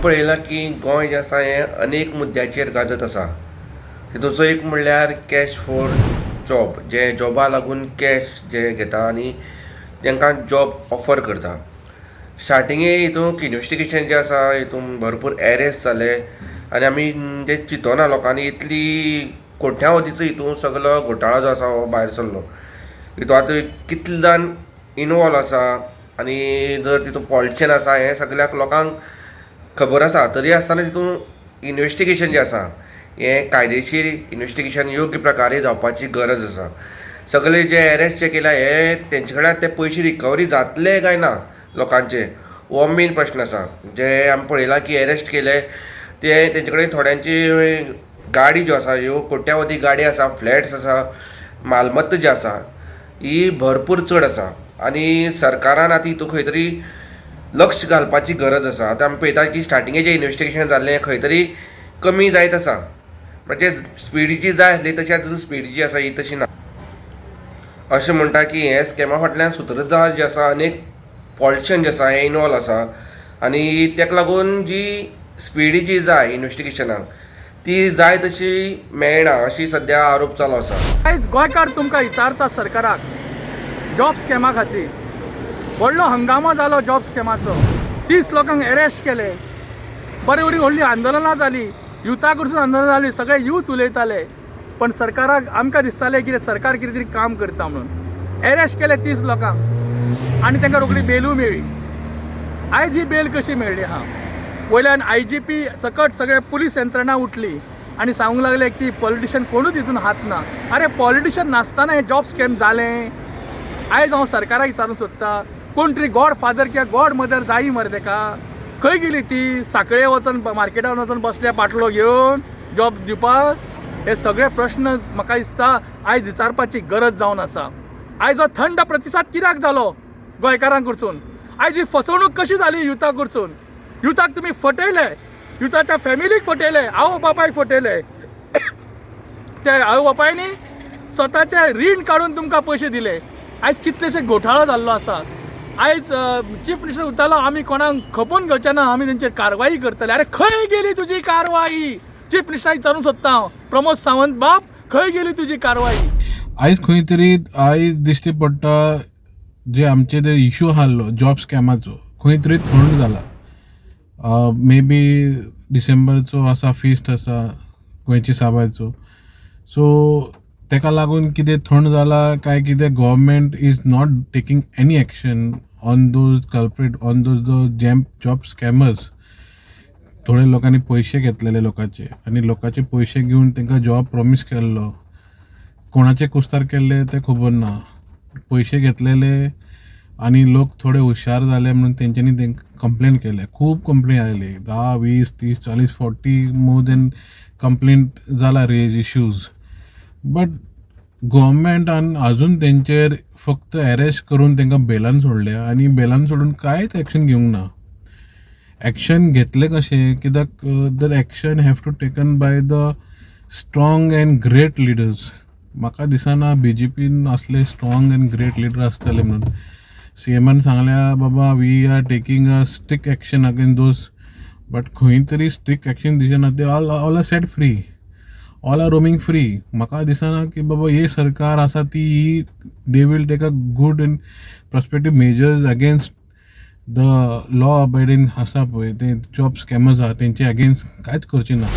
पळयलां की गोंय जें आसा हें अनेक मुद्द्याचेर गाजत आसा. तितूंतलो एक म्हणल्यार कॅश फॉर जॉब, जे जॉबा लागून कॅश जे घेता आनी तांकां जॉब ऑफर करता. स्टार्टिंगे हितूंक इन्वेस्टिगेशन जें आसा हितून भरपूर एरेस्ट जाले आनी आमी जे चिंतोना लोकांनी इतली कोट्यावधीचो हितून सगलो घोटाळो जो आसा हो भायर सरलो. हितून आतां कितले जाण इनवॉल्व आसा आनी जर तितून पॉलिटिशियन आसा हें सगळ्याक लोकांक खबर आसा. तरी आसतना तितून इन्वेस्टिगेशन जें आसा हें कायदेशीर इन्वेस्टिगेशन योग्य प्रकारे जावपाची गरज आसा. सगळे जे एरेस्ट जे केल्या हे तेंचे कडल्यान ते पयशे रिकवरी जातले काय ना लोकांचे हो मेन प्रश्न आसा. जे आमी पळयलां की एरेस्ट केले ते तेंचे कडेन थोड्यांची गाडी ज्यो आसा ह्यो कोट्यावधी गाडी आसा, फ्लॅट्स आसा, मालमत्ता जी आसा ही भरपूर चड आसा आनी सरकारान आतां हितून खंय तरी लक्ष घालपाची गरज आसा. आतां आमी पळयता की स्टार्टिंगे जें इन्वेस्टिगेशन जाल्लें खंय तरी कमी जायत आसा. म्हणजे स्पीड जी जाय आसली तशी आजून स्पीड जी आसा ही तशी ना. अशें म्हणटा की हे स्कॅमा फाटल्यान सूत्रधार जे आसा अनेक पॉलिटिशियन जे आसा हे इनवॉल्व आसा आनी ताका लागून जी स्पीड जी जाय इन्वेस्टिगेशनाक ती जाय तशी मेळना अशी सद्या आरोप चालू आसा. आयज गोंयकार तुमकां विचारता सरकाराक जॉब स्कॅमा खातीर व्हडलो हंगामा जालो जॉब स्कॅमाचो. 30 लोकांक एरेस्ट केले, बरी बरी व्हडली आंदोलनां जाली, युथा कडसून आंदोलनां जाली, सगळे यूथ उलयताले. पण सरकाराक आमकां दिसतालें कितें सरकार कितें तरी काम करता म्हणून. एरेस्ट केले 30 लोकांक आनी तांकां रोखडी बेलूय मेळ्ळी. आयज ही बेल कशी मेळ्ळी आहा? वयल्यान IGP सकट सगळे पुलीस यंत्रणा उठली आनी सांगूंक लागले की पॉलिटिशियन कोणूच हितून हात ना. अरे पॉलिटिशियन नासतना हे जॉब स्कॅम जालें? आयज हांव सरकाराक विचारूंक सोदतां, कोण तरी गॉड फादर किंवा गॉड मदर जायी मरे तेका. खंय गेली ती? साखळे वचून मार्केटान वचून बसल्या पाटलो घेवन जॉब दिवपाक? हे सगळे प्रश्न म्हाका दिसता आयज विचारपाची गरज जावन आसा. आयज हो थंड प्रतिसाद कित्याक जालो गोंयकारां कडसून? आयज ही फसवणूक कशी जाली युथा कडसून? युथाक तुमी फटयले, युथाच्या फॅमिलीक फटयले, आवय बापायक फटयले. त्या आवय बापायनी स्वताचे रीण काडून तुमकां पयशे दिले. आयज कितलेशे घोटाळो जाल्लो आसा. आयज चीफ मिनिस्टर उरतालो आमी कोणाक खपोवन घेवचे ना, आमी तेंचेर कारवाई करतले. अरे खंय गेली तुजी कारवाई? चीफ मिनिस्टराक विचारूंक सोदता हांव, प्रमोद सावंत बाब खंय गेली तुजी कारवाई? आयज खंय तरी आयज दिश्टी पडटा जे आमचे ते इश्यू आसलो जॉब स्कॅमाचो खंय तरी थंड जाला. मे बी डिसेंबरचो आसा फिस्ट आसा गोंयच्या साबायचो, सो तेका लागून कितें थंड जाला काय कितें government is not taking any action on those culprit, on those job scammers. थोडे लोकांनी पयशे घेतलेले लोकांचे आनी लोकांचे पयशे घेवन तांकां जॉब प्रॉमीस केल्लो. कोणाचे कुस्तार केल्ले ते खबर ना. पयशे घेतलेले आनी लोक थोडे हुशार जाले म्हणून तेंच्यांनी तांकां कंप्लेंट केले. खूब complaint oily, 10, 20, 30, 40, 40 more than complaint जाला रेज इश्यूज. बट गव्हर्मेंटान आजून तेंचेर फक्त एरेस्ट करून तांकां बेलान सोडल्या आनी बेलान सोडून कांयच एक्शन घेवंक ना. एक्शन घेतले कशें? कित्याक the action have to taken by the strong and great leaders. म्हाका दिसना BJPन असले स्ट्रॉंग एंड ग्रेट लिडर आसतले म्हणून. CMन सांगल्या बाबा we are taking a strict action against those, but खंय तरी स्ट्रिक्ट एक्शन दिसना. ते all are set free, all are roaming free. म्हाका दिसना की बाबा हे सरकार आसा ती they will take a good and prospective measures against the law abiding आसा पळय ते जॉब स्कॅमर्स आहा तेंचे अगेन्स्ट कांयच करचे ना.